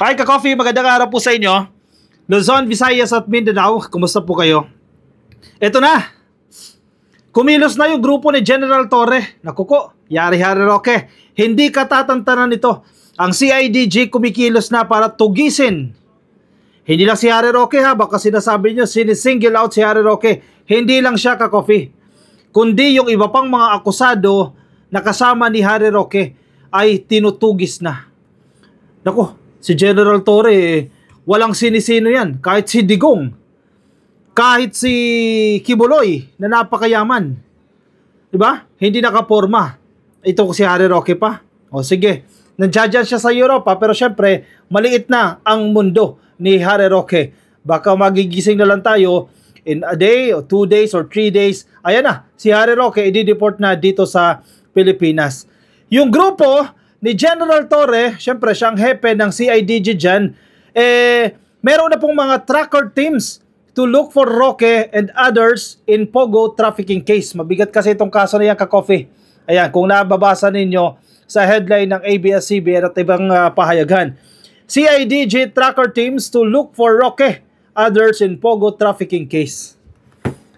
Hi ka-coffee, magandang araw po sa inyo. Luzon, Visayas at Mindanao, kumusta po kayo? Ito na, kumilos na yung grupo ni General Torre. Nakuko, yari-yari Roque. Hindi katatantanan nito. Ang CIDG kumikilos na para tugisin. Hindi lang si Harry Roque ha, baka sinasabi nyo sinisingle out si Harry Roque. Hindi lang siya ka-coffee, kundi yung iba pang mga akusado na kasama ni Harry Roque ay tinutugis na. Naku, si General Torre, walang sinisino yan. Kahit si Digong, kahit si Kibuloy na napakayaman, diba? Hindi nakaporma. Ito si Harry Roque pa. O sige, nandiyan siya sa Europa, pero syempre, maliit na ang mundo ni Harry Roque. Baka magigising na lang tayo in a day, or 2 days, or 3 days. Ayan na, si Harry Roque i-deport na dito sa Pilipinas. Yung grupo ni General Torre, syempre siyang hepe ng CIDG dyan, meron na pong mga tracker teams to look for Roque and others in Pogo trafficking case. Mabigat kasi itong kaso na yan ka-coffee. Ayan, kung nababasa ninyo sa headline ng ABS-CBN at ibang pahayagan. CIDG tracker teams to look for Roque, others in Pogo trafficking case.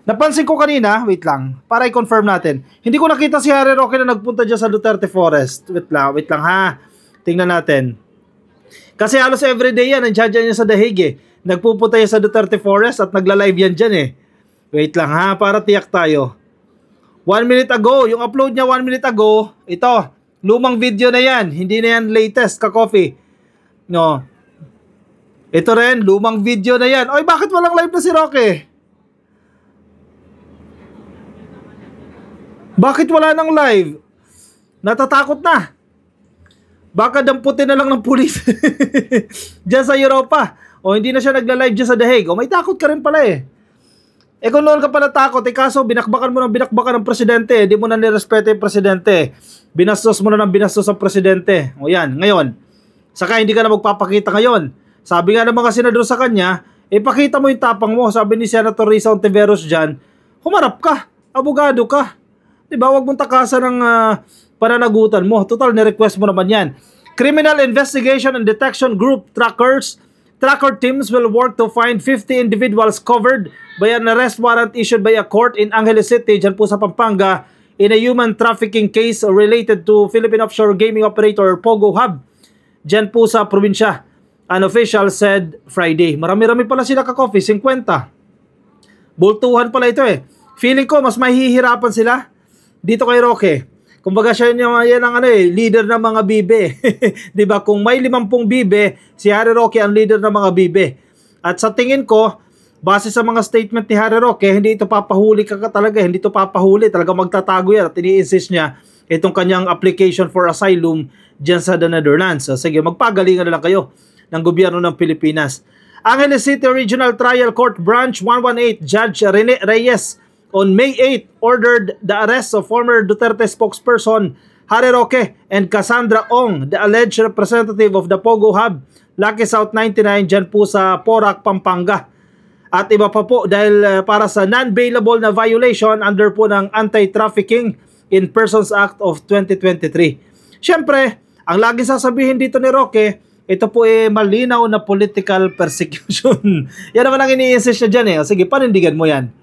Napansin ko kanina, wait lang, para i-confirm natin. Hindi ko nakita si Harry Roque na nagpunta dyan sa Duterte Forest. Wait lang ha. Tingnan natin. Kasi halos everyday yan, nandiyan yan sa Dahig eh. Nagpupunta yan sa Duterte Forest at nagla-live yan dyan eh. Wait lang ha, para tiyak tayo. 1 minute ago, yung upload niya 1 minute ago, ito, lumang video na yan. Hindi na yan latest, ka-coffee. No. Ito rin, lumang video na yan. Oy, bakit walang live na si Roque? Bakit wala nang live? Natatakot na. Baka damputin na lang ng pulis dyan sa Europa. O hindi na siya nagla-live dyan sa Dahig. O may takot ka rin pala eh. Eh kung noon ka pala takot, kaso binakbakan mo ng presidente. Hindi mo na nirespeto yung presidente. Binastos mo na ng binastos ang presidente. O yan, ngayon. Saka hindi ka na magpapakita ngayon. Sabi nga ng mga senador sa kanya, pakita mo yung tapang mo. Sabi ni Senator Risa Ontiveros dyan, humarap ka. Abogado ka. Diba, wag mong takasan ng pananagutan mo. Total, ni-request mo naman yan. Criminal Investigation and Detection Group tracker teams will work to find 50 individuals covered by an arrest warrant issued by a court in Angeles City, dyan po sa Pampanga, in a human trafficking case related to Philippine offshore gaming operator Pogo Hub, dyan po sa probinsya. An official said Friday. Marami-rami pala sila ka-coffee, 50. Bultuhan pala ito eh. Feeling ko, mas mahihirapan sila dito kay Roque. Kumbaga siya yan ang leader ng mga bibe. 'Di ba? Kung may 50 bibe, si Harry Roque ang leader ng mga bibe. At sa tingin ko, base sa mga statement ni Harry Roque, hindi ito papahuli talaga, hindi ito papahuli, talaga magtatago yan at ini-insist niya itong kanyang application for asylum diyan sa the Netherlands. So, sige, magpagalingan na lang kayo ng gobyerno ng Pilipinas. Angeles City Regional Trial Court Branch 118 Judge Rene Reyes on May 8 ordered the arrest of former Duterte spokesperson Harry Roque and Cassandra Ong, the alleged representative of the Pogo Hub, Lucky South 99, dyan po sa Porac, Pampanga. At iba pa po dahil para sa non-bailable na violation under po ng Anti-Trafficking in Persons Act of 2023. Siyempre, ang laging sasabihin dito ni Roque, ito po malinaw na political persecution. Yan naman ang ini-insist niya dyan eh. Sige, panindigan mo yan.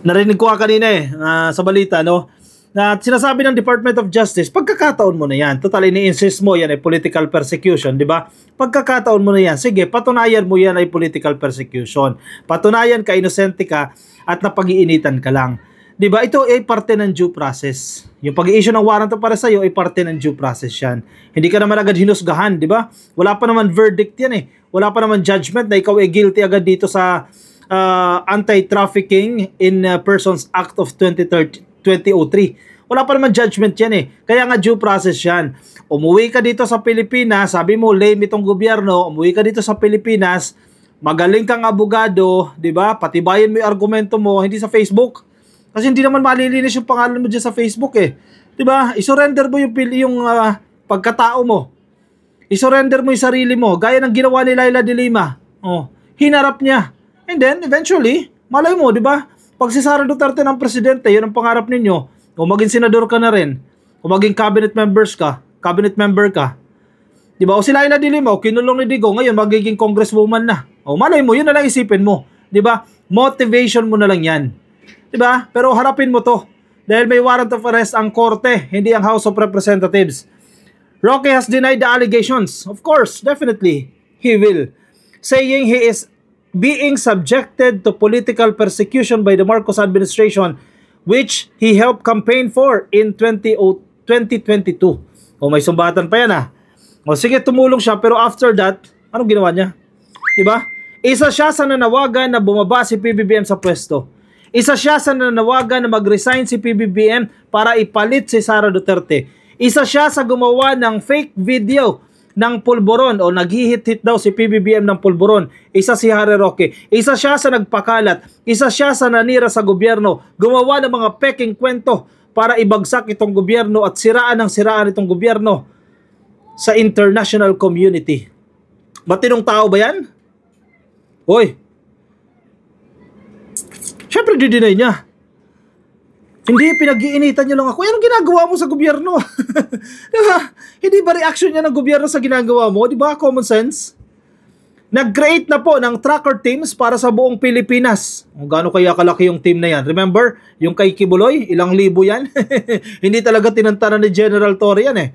Narinig ko kanina sa balita, no? Na sinasabi ng Department of Justice, pagkakataon mo na yan. Total, ini-insist mo yan ay political persecution, di ba? Pagkakataon mo na yan. Sige, patunayan mo yan ay political persecution. Patunayan ka, inosente ka, at napag-iinitan ka lang. Di ba? Ito ay parte ng due process. Yung pag-i-issue ng warrant para sa iyo ay parte ng due process yan. Hindi ka naman agad hinusgahan, di ba? Wala pa naman verdict yan eh. Wala pa naman judgment na ikaw ay guilty agad dito sa Anti-Trafficking in Persons Act of 2003. Wala pa naman judgment yan eh. Kaya nga due process yan. Umuwi ka dito sa Pilipinas, sabi mo lame itong gobyerno, umuwi ka dito sa Pilipinas, magaling kang abogado, di ba? Patibayin mo yung argumento mo, hindi sa Facebook. Kasi hindi naman malilinis yung pangalan mo dyan sa Facebook eh. Di ba? I-surrender mo yung pagkatao mo. I-surrender mo yung sarili mo. Gaya ng ginawa ni Laila de Lima. Oh, hinarap niya. And then, eventually, malay mo, di ba? Pag si Sara Duterte ng presidente, yun ang pangarap ninyo. O maging senador ka na rin. O maging cabinet member ka. Di ba? O si Laila de Lima, kinulong ni Digong, ngayon magiging congresswoman na. O malay mo, yun na lang isipin mo. Di ba? Motivation mo na lang yan. Di ba? Pero harapin mo to. Dahil may warrant of arrest ang korte, hindi ang House of Representatives. Roque has denied the allegations. Of course, definitely, he will. Saying he is being subjected to political persecution by the Marcos administration, which he helped campaign for in 2022. O may sumbatan pa yan O sige, tumulong siya, pero after that, anong ginawa niya? Diba? Isa siya sa nanawagan na bumaba si PBBM sa pwesto. Isa siya sa nanawagan na mag-resign si PBBM para ipalit si Sara Duterte. Isa siya sa gumawa ng fake video ng pulburon o naghihit-hit daw si PBBM ng pulburon. Isa si Harry Roque. Isa siya sa nagpakalat. Isa siya sa nanira sa gobyerno. Gumawa ng mga peking kwento para ibagsak itong gobyerno at siraan itong gobyerno sa international community. Matinong tao ba yan? Hoy. Siyempre di-deny niya. Hindi, pinag-iinitan niyo lang ako. Anong ginagawa mo sa gobyerno? Diba? Hindi ba reaction niya ng gobyerno sa ginagawa mo? Diba? Common sense. Nag-create na po ng tracker teams para sa buong Pilipinas. Gaano kaya kalaki yung team na yan? Remember, yung kay Kibuloy, ilang libo yan? Hindi talaga tinantanan ni General Torre yan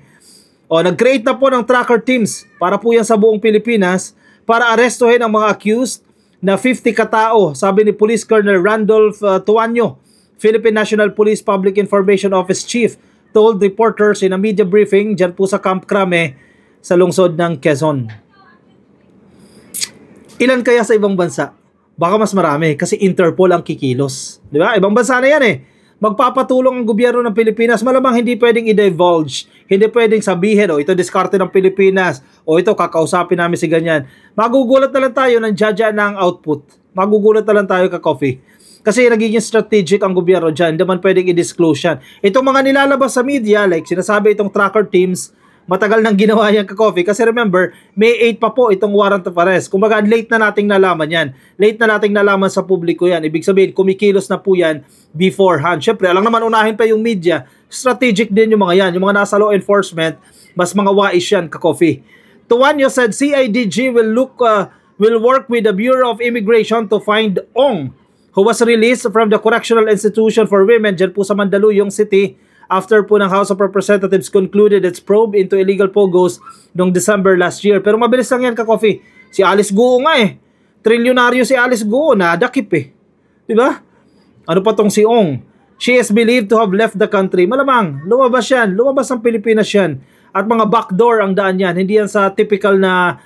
nag-create na po ng tracker teams para po yan sa buong Pilipinas para arestuhin ang mga accused na 50 katao, sabi ni Police Colonel Randolph Tuanyo, Philippine National Police Public Information Office Chief, told reporters in a media briefing dyan po sa Camp Crame sa lungsod ng Quezon. Ilan kaya sa ibang bansa? Baka mas marami kasi Interpol ang kikilos. Di ba? Ibang bansa na yan Magpapatulong ang gobyerno ng Pilipinas. Malamang hindi pwedeng i-divulge. Hindi pwedeng sabihin, ito diskarte ng Pilipinas. Ito kakausapin namin si ganyan. Magugulat na lang tayo ng judge ng output. Magugulat na lang tayo ka-coffee. Kasi nagiging strategic ang gobyerno dyan. Hindi man pwedeng i-disclose yan. Itong mga nilalabas sa media, like sinasabi itong tracker teams, matagal nang ginawa yan ka-coffee. Kasi remember, May 8 pa po itong warrant of arrest. Kumbaga, late na nating nalaman yan. Late na nating nalaman sa publiko yan. Ibig sabihin, kumikilos na po yan beforehand. Siyempre, alam naman unahin pa yung media. Strategic din yung mga yan. Yung mga nasa law enforcement, mas mga wais yan ka-coffee. Tuanyo said CIDG will work with the Bureau of Immigration to find Ong, who was released from the Correctional Institution for Women dyan po sa Mandaluyong City after po ng House of Representatives concluded its probe into illegal pogos noong December last year. Pero mabilis lang yan ka-coffee. Si Alice Guo nga Trilyonaryo si Alice Guo, nadakip Diba? Ano pa tong si Ong? She is believed to have left the country. Malamang, lumabas yan. Lumabas ang Pilipinas yan. At mga backdoor ang daan yan. Hindi yan sa typical na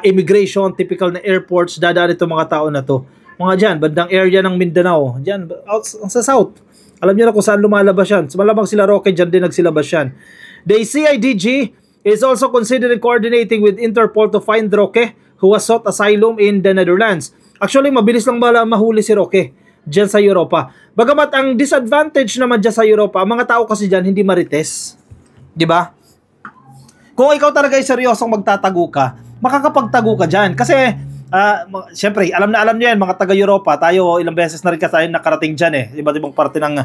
immigration, typical na airports, dadaan itong mga tao na to. Mga dyan, bandang area ng Mindanao. Dyan, out sa south. Alam niyo na kung saan lumalabas yan. Malamang sila Roque, dyan din nagsilabas yan. The CIDG is also considering coordinating with Interpol to find Roque, who has sought asylum in the Netherlands. Actually, mabilis lang mahuli si Roque dyan sa Europa. Bagamat ang disadvantage naman dyan sa Europa, ang mga tao kasi dyan hindi marites. Diba? Kung ikaw talaga ay seryosong magtatago ka, makakapagtago ka dyan. Kasi, siyempre, alam nyo yan, mga taga-Europa, tayo ilang beses na rin kasi nakarating dyan iba't ibang parte ng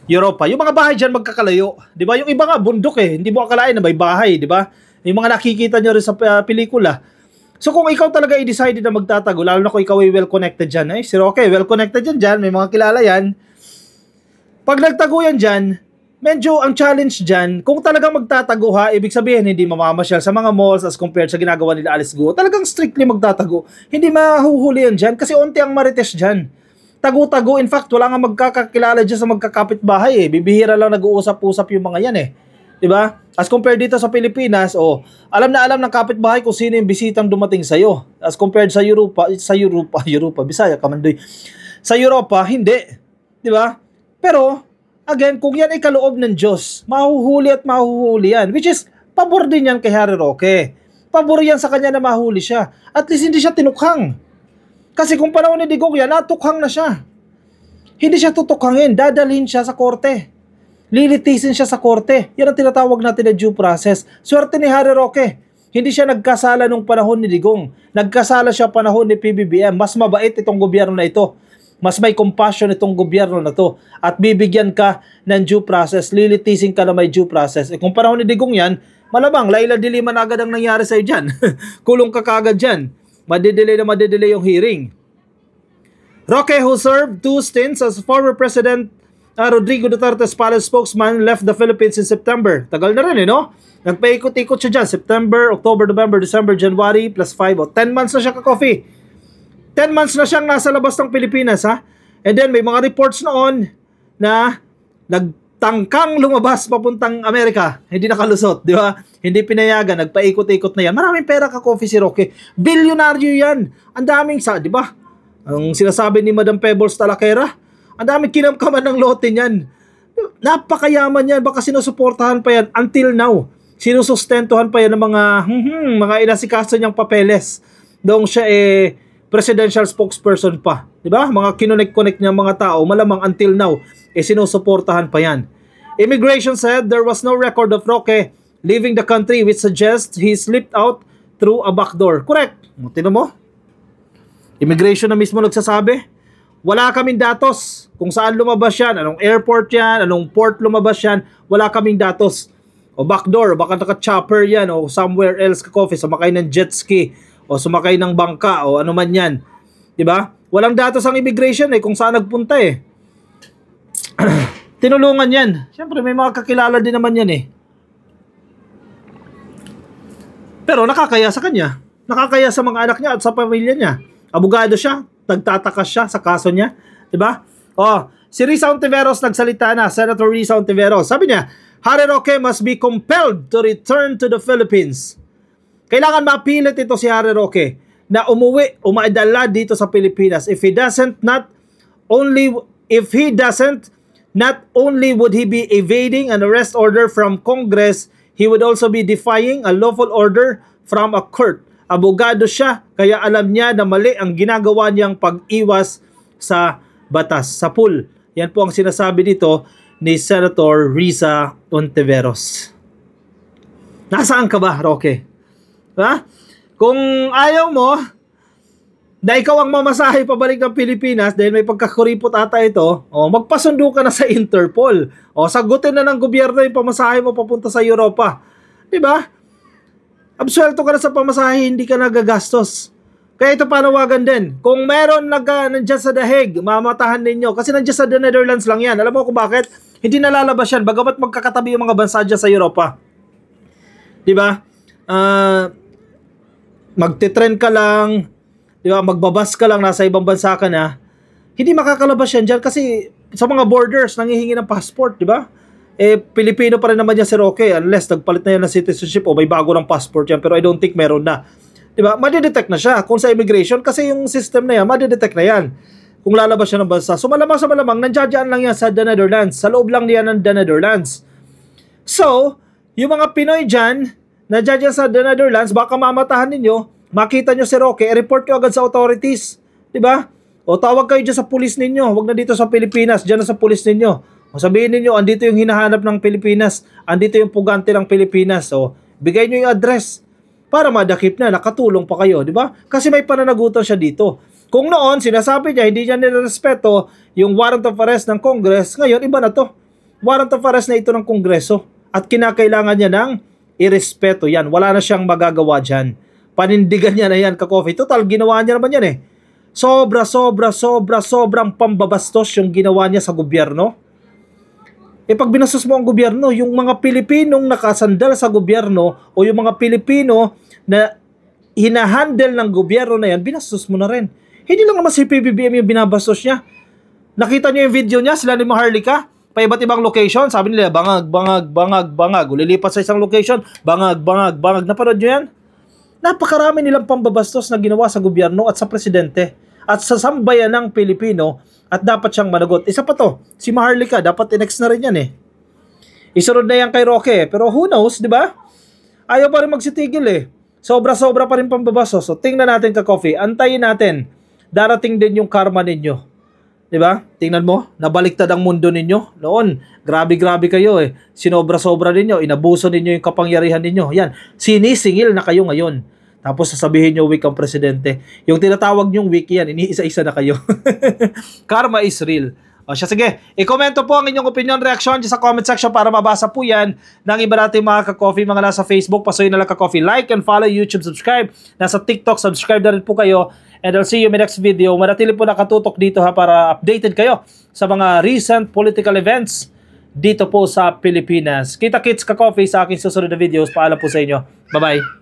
Europa. Yung mga bahay dyan magkakalayo. Diba? Yung iba nga, bundok hindi mo akalain na may bahay, diba? Yung mga nakikita nyo rin sa pelikula. So kung ikaw talaga i-decide na magtatago, lalo na kung ikaw ay well-connected dyan, si Roque, well-connected dyan, may mga kilala yan. Pag nagtago yan dyan, medyo ang challenge dyan, kung talagang magtatago ibig sabihin hindi mamamasyal sa mga malls as compared sa ginagawa nila Alice Guo, talagang strictly magtatago. Hindi mahuhuli yan dyan kasi onti ang marites dyan. Tago-tago, in fact, wala nga magkakakilala dyan sa magkakapit-bahay Bibihira lang nag-uusap-usap yung mga yan Diba? As compared dito sa Pilipinas, alam na alam ng kapitbahay kung sino yung bisitang dumating sa'yo. As compared sa Europa, Bisaya, Kamandoy. Sa Europa, hindi. Diba? Pero, again, kung yan ay kaloob ng Diyos, mahuhuli at mahuhuli yan. Which is, pabor din yan kay Harry Roque. Pabor yan sa kanya na mahuli siya. At least hindi siya tinukhang. Kasi kung panahon ni Digong yan, natukhang na siya. Hindi siya tutukhangin, dadalhin siya sa korte. Lilitisin siya sa korte. Yan ang tinatawag natin na due process. Swerte ni Harry Roque. Hindi siya nagkasala nung panahon ni Digong. Nagkasala siya panahon ni PBBM. Mas mabait itong gobyerno na ito. Mas may compassion itong gobyerno na to. At bibigyan ka ng due process. Lilitisin ka na may due process. Kung panahon ni Digong yan, Malamang, Laila de Lima na agad ang nangyari sa'yo dyan. Kulong ka kagad dyan. Madidelay yung hearing. Roque, who served 2 stints as former President Rodrigo Duterte's palace spokesman, left the Philippines in September. Tagal na rin, no? Nagpaikot-ikot siya dyan. September, October, November, December, January, plus 5. 10 months na siya ka-coffee. 10 months na siyang nasa labas ng Pilipinas, ha? And then, may mga reports noon na nagtangkang lumabas papuntang Amerika. Hindi nakalusot, di ba? Hindi pinayagan, nagpaikot-ikot na yan. Maraming pera ka-coffee si Roque. Bilyonaryo yan. Ang daming, di ba? Ang sinasabi ni Madam Pebbles Talaquera, ang daming kinamkaman ng lote niyan. Napakayaman yan. Baka sinusuportahan pa yan until now. Sinusustentuhan pa yan ng mga inasikaso niyang papeles. Doon siya presidential spokesperson pa. Diba? Mga kinonek-connect niya mga tao. Malamang until now, sinusuportahan pa yan. Immigration said there was no record of Roque leaving the country, which suggests he slipped out through a backdoor. Correct. Tingnan mo? Immigration na mismo nagsasabi. Wala kaming datos kung saan lumabas yan, anong airport yan, anong port lumabas yan, wala kaming datos. O backdoor, baka naka-chopper yan, o somewhere else ka-coffee, sumakay ng jet ski, o sumakay ng bangka, o ano man yan. Diba? Walang datos ang immigration kung saan nagpunta Tinulungan yan. Siyempre may mga kakilala din naman yan Pero nakakaya sa kanya. Nakakaya sa mga anak niya at sa pamilya niya. Abogado siya, nagtatakas siya sa kaso niya, 'di ba? Si Risa Ontiveros nagsalita na, Senator Risa Ontiveros. Sabi niya, Harry Roque must be compelled to return to the Philippines. Kailangan mapilit ito si Harry Roque na umaidala dito sa Pilipinas. If he doesn't, not only would he be evading an arrest order from Congress, he would also be defying a lawful order from a court. Abogado siya, kaya alam niya na mali ang ginagawa niyang pag-iwas sa batas, sa pool. Yan po ang sinasabi dito ni Senator Risa Ontiveros. Nasaan ka ba, Roque? Ha? Kung ayaw mo na ikaw ang mamasahe pabalik ng Pilipinas dahil may pagkakuripot ata ito, magpasundo ka na sa Interpol. Sagutin na ng gobyerno yung pamasahe mo papunta sa Europa. Diba? Absuelto ka na sa pamasahe, hindi ka nagagastos. Kaya ito panawagan din. Kung meron nandiyan sa The Hague, mamatahan ninyo. Kasi nandiyan sa The Netherlands lang yan. Alam mo kung bakit? Hindi nalalabas yan. Bagamat magkakatabi yung mga bansa dyan sa Europa. Diba? Magtitrend ka lang. Diba? Magbabas ka lang. Nasa ibang bansa ka na. Hindi makakalabas yan dyan kasi sa mga borders, nangihingi ng passport. Diba? Pilipino pa rin naman yan si Roque unless nagpalit na yan ng citizenship o may bago ng passport yan, pero I don't think meron na. Diba? Madidetect na siya kung sa immigration kasi yung system na yan, madidetect na yan kung lalabas siya ng bansa. So malamang sa malamang, nandiyan lang yan sa The Netherlands. Sa loob lang niya ng The Netherlands. So, yung mga Pinoy dyan, nandiyan sa The Netherlands, baka mamatahan ninyo, makita nyo si Roque, report nyo agad sa authorities. Diba? O tawag kayo dyan sa police ninyo, wag na dito sa Pilipinas, dyan na sa police ninyo. O sabihin niyo, andito yung hinahanap ng Pilipinas, andito yung pugante ng Pilipinas. So, bigay niyo yung address para madakip na, nakatulong pa kayo, di ba? Kasi may pananagutan siya dito. Kung noon, sinasabi niya, hindi niya nirespeto yung warrant of arrest ng Congress, ngayon, iba na to. Warrant of arrest na ito ng Kongreso at kinakailangan niya ng irespeto yan. Wala na siyang magagawa dyan. Panindigan niya na yan, ka-coffee. Total, ginawa niya naman yan sobrang pambabastos yung ginawa niya sa gobyerno. Pag binastos mo ang gobyerno, yung mga Pilipinong nakasandal sa gobyerno o yung mga Pilipino na hinahandle ng gobyerno na yan, binastos mo na rin. Hindi lang naman si PBBM yung binabastos niya. Nakita niyo yung video niya, sila ni Maharlika, pa iba't ibang location, sabi nila, bangag. Lilipat sa isang location, bangag. Napanood niyo yan? Napakarami nilang pambabastos na ginawa sa gobyerno at sa presidente at sa sambayan ng Pilipino. At dapat siyang managot. Isa pa to, si Maharlika, dapat i-next na rin yan Isunod na yan kay Roque. Pero who knows, di ba? Ayaw pa rin magsitigil Sobra-sobra pa rin pambabastos. So, tingnan natin ka-coffee. Antayin natin. Darating din yung karma ninyo. Di ba? Tingnan mo, nabaliktad ang mundo ninyo. Noon, grabe-grabe kayo Sinobra-sobra ninyo. Inabuso ninyo yung kapangyarihan ninyo. Yan, sinisingil na kayo ngayon. Tapos sasabihin nyo weak ang presidente. Yung tinatawag nyong weak yan, iniisa-isa na kayo. Karma is real. O siya, sige. I-komento po ang inyong opinion, reaction sa comment section para mabasa po yan ng iba natin mga ka-coffee, mga nasa Facebook. Pasuyin na lang ka-coffee. Like and follow YouTube, subscribe. Nasa TikTok, subscribe na rin po kayo. And I'll see you in my next video. Manatili po nakatutok dito ha para updated kayo sa mga recent political events dito po sa Pilipinas. Kita-kits ka-coffee sa aking susunod na videos. Paalam po sa inyo. Bye-bye.